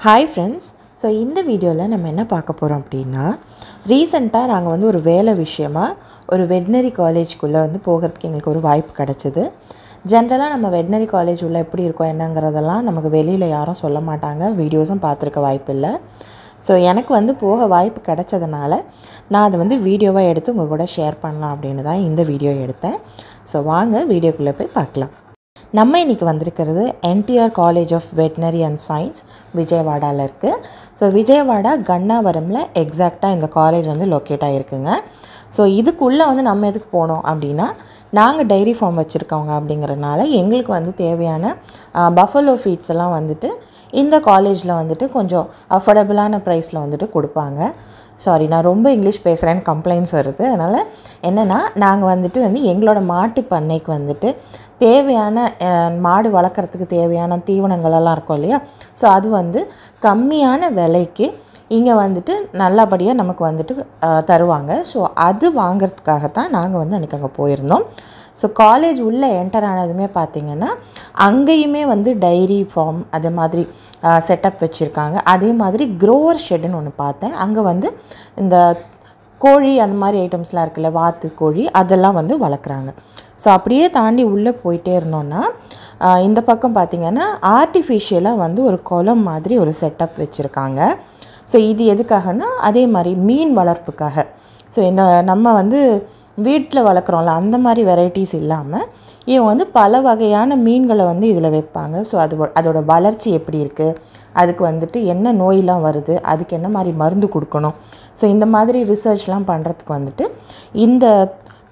Hi friends. So இந்த வீடியோவில் நம்ம என்ன பார்க்க போகிறோம் அப்படின்னா, ரீசெண்டாக நாங்கள் வந்து ஒரு வேலை விஷயமாக ஒரு வெட்னரி காலேஜ்குள்ளே வந்து போகிறதுக்கு எங்களுக்கு ஒரு வாய்ப்பு கிடச்சிது. ஜென்ரலாக நம்ம வெட்னரி காலேஜ் உள்ள எப்படி இருக்கோம் என்னங்கிறதெல்லாம் நமக்கு வெளியில் யாரும் சொல்ல மாட்டாங்க, வீடியோஸும் பார்த்துருக்க வாய்ப்பு இல்லை. ஸோ எனக்கு வந்து போக வாய்ப்பு கிடச்சதுனால நான் அதை வந்து வீடியோவாக எடுத்து உங்கள் கூட ஷேர் பண்ணலாம் அப்படின்னு தான் இந்த வீடியோ எடுத்தேன். ஸோ வாங்க வீடியோக்குள்ளே போய் பார்க்கலாம். நம்ம இன்றைக்கி வந்திருக்கிறது NTR college of veterinary and science விஜயவாடாவில் இருக்குது. ஸோ விஜயவாடா கன்னாவரமில் எக்ஸாக்டாக இந்த காலேஜ் வந்து லொக்கேட் ஆகிருக்குங்க. ஸோ இதுக்குள்ளே வந்து நம்ம எதுக்கு போனோம் அப்படின்னா, நாங்கள் டைரி ஃபார்ம் வச்சுருக்கோங்க அப்படிங்கிறனால எங்களுக்கு வந்து தேவையான பஃபலோ ஃபீட்ஸ் எல்லாம் வந்துட்டு இந்த காலேஜில் வந்துட்டு கொஞ்சம் அஃபோர்டபுளான ப்ரைஸில் வந்துட்டு கொடுப்பாங்க. சாரி, நான் ரொம்ப இங்கிலீஷ் பேசுகிறேன்னு கம்ப்ளைண்ட்ஸ் வருது. அதனால் என்னென்னா, நாங்கள் வந்துட்டு எங்களோட மாட்டு பண்ணைக்கு வந்துட்டு தேவையான மாடு வளர்க்குறதுக்கு தேவையான தீவனங்களெல்லாம் இருக்கும் இல்லையா, ஸோ அது வந்து கம்மியான விலைக்கு இங்கே வந்துட்டு நல்லபடியாக நமக்கு வந்துட்டு தருவாங்க. ஸோ அது வாங்கிறதுக்காகத்தான் நாங்கள் வந்து அன்றைக்கி அங்கே போயிருந்தோம். ஸோ காலேஜ் உள்ளே என்டர் ஆனதுமே பார்த்திங்கன்னா, அங்கேயுமே வந்து டைரி ஃபார்ம் அதே மாதிரி செட்டப் வச்சுருக்காங்க. அதே மாதிரி க்ரோவர் ஷெட்டுன்னு ஒன்று பார்த்தேன். அங்கே வந்து இந்த கோழி அந்த மாதிரி ஐட்டம்ஸ்லாம் இருக்குல்ல, வாத்து கோழி அதெல்லாம் வந்து வளர்க்குறாங்க. ஸோ அப்படியே தாண்டி உள்ளே போயிட்டே இருந்தோன்னா, இந்த பக்கம் பார்த்திங்கன்னா ஆர்டிஃபிஷியலாக வந்து ஒரு குளம் மாதிரி ஒரு செட்டப் வச்சுருக்காங்க. ஸோ இது எதுக்காகனா, அதே மாதிரி மீன் வளர்ப்புக்காக. ஸோ இந்த நம்ம வந்து வீட்டில் வளர்க்குறோம்ல அந்த மாதிரி வெரைட்டிஸ் இல்லாமல் இவங்க வந்து பல வகையான மீன்களை வந்து இதில் வைப்பாங்க. ஸோ அதோட வளர்ச்சி எப்படி இருக்குது, அதுக்கு வந்துட்டு என்ன நோயெலாம் வருது, அதுக்கு என்ன மாதிரி மருந்து கொடுக்கணும், ஸோ இந்த மாதிரி ரிசர்ச்லாம் பண்ணுறதுக்கு வந்துட்டு இந்த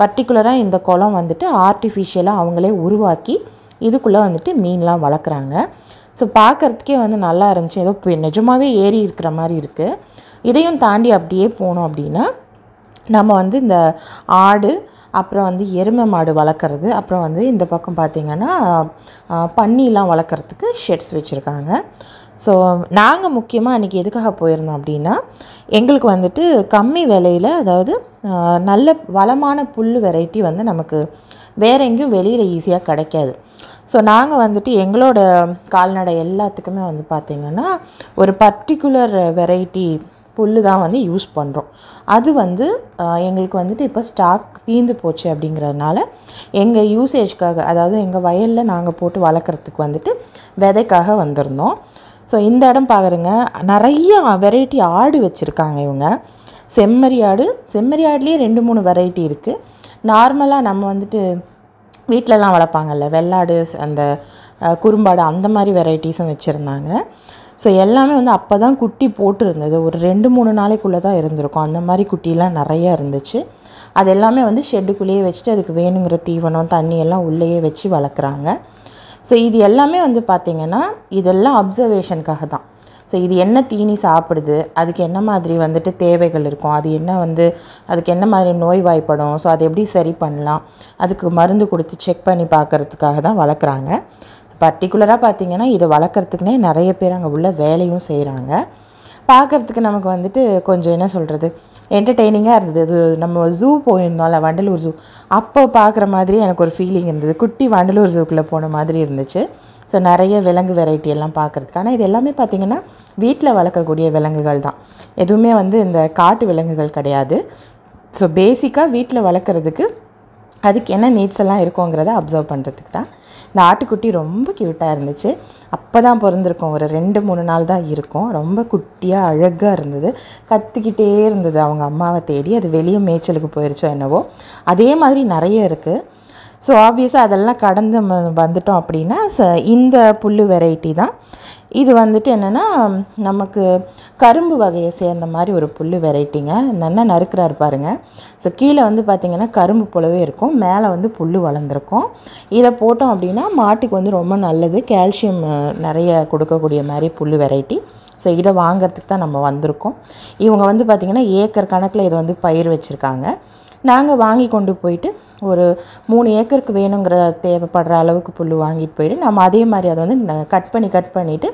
பர்டிகுலராக இந்த குளம் வந்துட்டு ஆர்டிஃபிஷியலாக அவங்களே உருவாக்கி இதுக்குள்ளே வந்துட்டு மீன்லாம் வளர்க்குறாங்க. ஸோ பார்க்குறதுக்கே வந்து நல்லா இருந்துச்சு. ஏதோ நிஜமாகவே ஏறி இருக்கிற மாதிரி இருக்குது. இதையும் தாண்டி அப்படியே போனோம் அப்படின்னா, நம்ம வந்து இந்த ஆடு, அப்புறம் வந்து எருமை மாடு வளர்க்குறது, அப்புறம் வந்து இந்த பக்கம் பார்த்திங்கன்னா பன்னிலாம் வளர்க்குறதுக்கு ஷெட்ஸ் வச்சுருக்காங்க. ஸோ நாங்கள் முக்கியமாக அன்றைக்கி எதுக்காக போயிருந்தோம் அப்படின்னா, எங்களுக்கு வந்துட்டு கம்மி விலையில், அதாவது நல்ல வளமான புல் வெரைட்டி வந்து நமக்கு வேறு எங்கேயும் வெளியில் ஈஸியாக கிடைக்காது. ஸோ நாங்கள் வந்துட்டு எங்களோட கால்நடை எல்லாத்துக்குமே வந்து பார்த்திங்கன்னா ஒரு பர்டிகுலர் வெரைட்டி புல் தான் வந்து யூஸ் பண்ணுறோம். அது வந்து எங்களுக்கு வந்துட்டு இப்போ ஸ்டாக் தீர்ந்து போச்சு அப்படிங்கிறதுனால எங்கள் யூசேஜ்க்காக, அதாவது எங்கள் வயலில் நாங்கள் போட்டு வளர்க்குறதுக்கு வந்துட்டு விதைக்காக வந்திருந்தோம். ஸோ இந்த இடம் பாருங்க, நிறைய வெரைட்டி ஆடு வச்சுருக்காங்க இவங்க. செம்மறி ஆடுலேயே 2-3 வெரைட்டி இருக்குது. நார்மலாக நம்ம வந்துட்டு வீட்டிலலாம் வளர்ப்பாங்கல்ல, வெள்ளாடு, அந்த குறும்பாடு, அந்த மாதிரி வெரைட்டிஸும் வச்சுருந்தாங்க. ஸோ எல்லாமே வந்து அப்போ தான் குட்டி போட்டு இருந்தது, ஒரு 2-3 நாளைக்குள்ளே தான் இருந்திருக்கும். அந்த மாதிரி குட்டிலாம் நிறையா இருந்துச்சு. அது எல்லாமே வந்து ஷெட்டுக்குள்ளேயே வச்சுட்டு அதுக்கு வேணுங்கிற தீவனம் தண்ணி எல்லாம் உள்ளேயே வச்சு வளர்க்குறாங்க. ஸோ இது எல்லாமே வந்து பார்த்திங்கன்னா இதெல்லாம் அப்சர்வேஷனுக்காக தான். ஸோ இது என்ன தீனி சாப்பிடுது, அதுக்கு என்ன மாதிரி வந்துட்டு தேவைகள் இருக்கும், அது என்ன வந்து அதுக்கு என்ன மாதிரி நோய்வாய்ப்படும், ஸோ அதை எப்படி சரி பண்ணலாம், அதுக்கு மருந்து கொடுத்து செக் பண்ணி பார்க்குறதுக்காக தான் வளர்க்குறாங்க. பர்டிகுலராக பார்த்திங்கன்னா இதை வளர்க்குறதுக்குனே நிறைய பேர் அங்கே உள்ள வேலையும் செய்கிறாங்க. பார்க்குறதுக்கு நமக்கு வந்துட்டு கொஞ்சம் என்ன சொல்கிறது, என்டர்டெய்னிங்காக இருந்தது. இது நம்ம ஜூ போயிருந்தோம்ல, வண்டலூர் ஜூ, அப்போ பார்க்குற மாதிரி எனக்கு ஒரு ஃபீலிங் இருந்தது. குட்டி வண்டலூர் ஜூக்குள்ளே போன மாதிரி இருந்துச்சு. ஸோ நிறைய விலங்கு வெரைட்டி எல்லாம் பார்க்குறதுக்கு. ஆனால் இது எல்லாமே பார்த்திங்கன்னா வீட்டில் வளர்க்கக்கூடிய விலங்குகள் தான், எதுவுமே வந்து இந்த காட்டு விலங்குகள் கிடையாது. ஸோ பேசிக்காக வீட்டில் வளர்க்குறதுக்கு அதுக்கு என்ன நீட்ஸ் எல்லாம் இருக்குங்கிறத அப்சர்வ் பண்ணுறதுக்கு தான். இந்த ஆட்டுக்குட்டி ரொம்ப க்யூட்டாக இருந்துச்சு. அப்போ தான் பிறந்திருக்கும், ஒரு 2-3 நாள் தான் இருக்கும். ரொம்ப குட்டியாக அழகாக இருந்தது. கத்திக்கிட்டே இருந்தது அவங்க அம்மாவை தேடி. அது வெளியே மேய்ச்சலுக்கு போயிடுச்சோ என்னவோ. அதே மாதிரி நிறைய இருக்குது. ஸோ ஆப்வியஸாக அதெல்லாம் கடந்து வந்துட்டோம் அப்படின்னா இந்த புல் வெரைட்டி தான். இது வந்துட்டு என்னென்னா, நமக்கு கரும்பு வகையை சேர்ந்த மாதிரி ஒரு புல் வெரைட்டிங்க. நல்லா நறுக்கிறாரு பாருங்கள். ஸோ கீழே வந்து பார்த்திங்கன்னா கரும்பு போலவே இருக்கும், மேலே வந்து புல் வளர்ந்துருக்கும். இதை போட்டோம் அப்படின்னா மாட்டுக்கு வந்து ரொம்ப நல்லது, கால்சியம் நிறைய கொடுக்கக்கூடிய மாதிரி புல் வெரைட்டி. ஸோ இதை வாங்கிறதுக்கு தான் நம்ம வந்திருக்கோம். இவங்க வந்து பார்த்திங்கன்னா ஏக்கர் கணக்கில் இதை வந்து பயிர் வச்சுருக்காங்க. நாங்கள் வாங்கி கொண்டு போயிட்டு ஒரு 3 ஏக்கருக்கு வேணுங்கிற தேவைப்படுற அளவுக்கு புல் வாங்கிட்டு போயிட்டு நம்ம அதே மாதிரி அதை வந்து கட் பண்ணிவிட்டு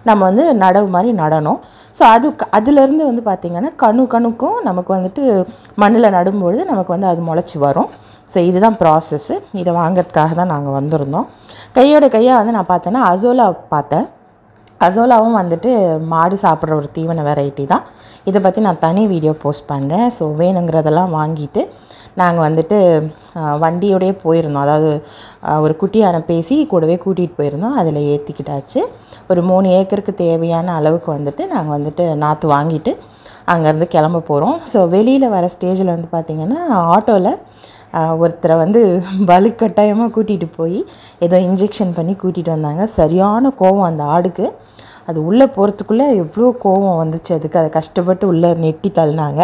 நம்ம வந்து நடவு மாதிரி நடணும். ஸோ அதுலேருந்து வந்து பார்த்திங்கன்னா கணுக்கும் நமக்கு வந்துட்டு மண்ணில் நடும்பொழுது நமக்கு வந்து அது முளைச்சி வரும். ஸோ இதுதான் ப்ராசஸ்ஸு. இதை வாங்கிறதுக்காக தான் நாங்கள் வந்திருந்தோம். கையோட கையாக வந்து நான் பார்த்தேன்னா அசோலா பார்த்தேன். அசோலாவும் வந்துட்டு மாடு சாப்பிட்ற ஒரு தீவன வெரைட்டி தான். இதை பற்றி நான் தனி வீடியோ போஸ்ட் பண்ணுறேன். ஸோ வேணுங்கிறதெல்லாம் வாங்கிட்டு நாங்கள் வந்துட்டு வண்டியோடையே போயிருந்தோம். அதாவது ஒரு குட்டியான பேசி கூடவே கூட்டிகிட்டு போயிருந்தோம். அதில் ஏற்றிக்கிட்டாச்சு. ஒரு 3 ஏக்கருக்கு தேவையான அளவுக்கு வந்துட்டு நாங்கள் வந்துட்டு நாற்று வாங்கிட்டு அங்கேருந்து கிளம்ப போகிறோம். ஸோ வெளியில் வர ஸ்டேஜில் வந்து பார்த்திங்கன்னா ஆட்டோவில் ஒருத்தரை வந்து வலுக்கட்டாயமாக கூட்டிகிட்டு போய் ஏதோ இன்ஜெக்ஷன் பண்ணி கூட்டிகிட்டு வந்தாங்க. சரியான கோவம் அந்த ஆடுக்கு. அது உள்ளே போகிறதுக்குள்ளே எவ்வளோ கோவம் வந்துச்சு அதுக்கு. அதை கஷ்டப்பட்டு உள்ளே நெட்டி தள்ளினாங்க.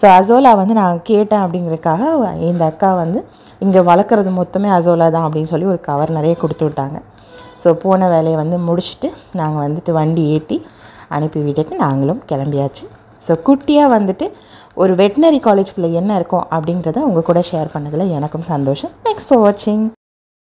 ஸோ அசோலா வந்து நான் கேட்டேன் அப்படிங்கிறதுக்காக இந்த அக்கா வந்து இங்கே வளர்க்குறது மொத்தமே அசோலா தான் அப்படின்னு சொல்லி ஒரு கவர் நிறைய கொடுத்து விட்டாங்க. ஸோ போன வேலையை வந்து முடிச்சுட்டு நாங்கள் வந்துட்டு வண்டி ஏற்றி அனுப்பி விட்டுட்டு நாங்களும் கிளம்பியாச்சு. ஸோ குட்டியாக வந்துட்டு ஒரு வெட்டினரி காலேஜ்குள்ளே என்ன இருக்கும் அப்படிங்கிறத உங்கள் கூட ஷேர் பண்ணதில் எனக்கும் சந்தோஷம். தேங்க்ஸ் ஃபார் வாட்சிங்.